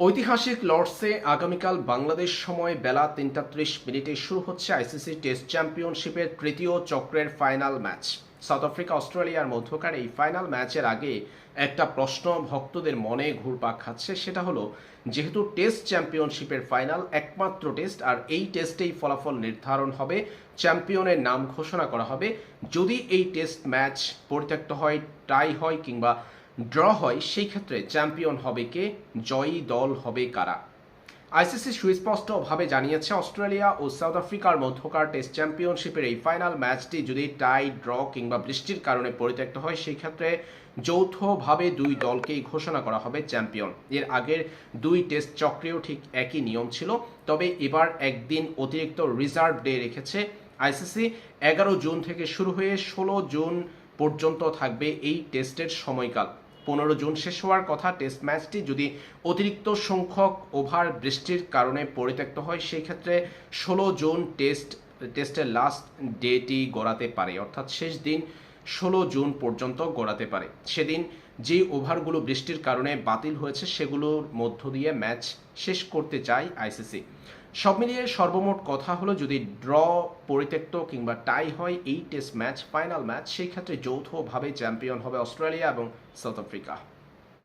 ঐতিহাসিক লর্ডসে আগামীকাল বাংলাদেশ সময় বেলা ৩:৩০ শুরু হচ্ছে আইসিসি টেস্ট চ্যাম্পিয়নশিপের তৃতীয় চক্রের ফাইনাল ম্যাচ। সাউথ আফ্রিকা অস্ট্রেলিয়ার মধ্যকার এই ফাইনাল ম্যাচের আগে একটা প্রশ্ন ভক্তদের মনে ঘুরপাক খাচ্ছে, সেটা হলো যেহেতু টেস্ট চ্যাম্পিয়নশিপের ফাইনাল একমাত্র টেস্ট, আর এই টেস্টেই ফলাফল নির্ধারণ হবে, চ্যাম্পিয়নের নাম ঘোষণা করা হবে। যদি এই টেস্ট ম্যাচ পরিত্যক্ত হয়, টাই হয় কিংবা ড্র হয়, সেই ক্ষেত্রে চ্যাম্পিয়ন হবে কে, জয়ী দল হবে কারা? আইসিসি সুস্পষ্টভাবে জানিয়েছে অস্ট্রেলিয়া ও সাউথ আফ্রিকার মধ্যকার টেস্ট চ্যাম্পিয়নশিপের এই ফাইনাল ম্যাচটি যদি টাই, ড্র কিংবা বৃষ্টির কারণে পরিত্যক্ত হয়, সেই ক্ষেত্রে যৌথভাবে দুই দলকেই ঘোষণা করা হবে চ্যাম্পিয়ন। এর আগের দুই টেস্ট চক্রেও ঠিক একই নিয়ম ছিল, তবে এবার একদিন অতিরিক্ত রিজার্ভ ডে রেখেছে আইসিসি। 11 জুন থেকে শুরু হয়ে 16 জুন পর্যন্ত থাকবে এই টেস্টের সময়কাল। 15 জুন শেষ হওয়ার কথা টেস্ট ম্যাচটি, যদি অতিরিক্ত সংখ্যক ওভার বৃষ্টির কারণে পরিত্যক্ত হয়, সেই ক্ষেত্রে 16 জুন টেস্টের লাস্ট ডেটি গড়াতে পারে, অর্থাৎ শেষ দিন 16 জুন পর্যন্ত গড়াতে পারে। সেদিন যে ওভারগুলো বৃষ্টির কারণে বাতিল হয়েছে, সেগুলোর মধ্য দিয়ে ম্যাচ শেষ করতে চায় আইসিসি। সব মিলিয়ে সর্বমোট কথা হলো, যদি ড্র, পরিত্যক্ত কিংবা টাই হয় এই টেস্ট ম্যাচ, ফাইনাল ম্যাচ, সেই ক্ষেত্রে যৌথভাবে চ্যাম্পিয়ন হবে অস্ট্রেলিয়া এবং সাউথ আফ্রিকা।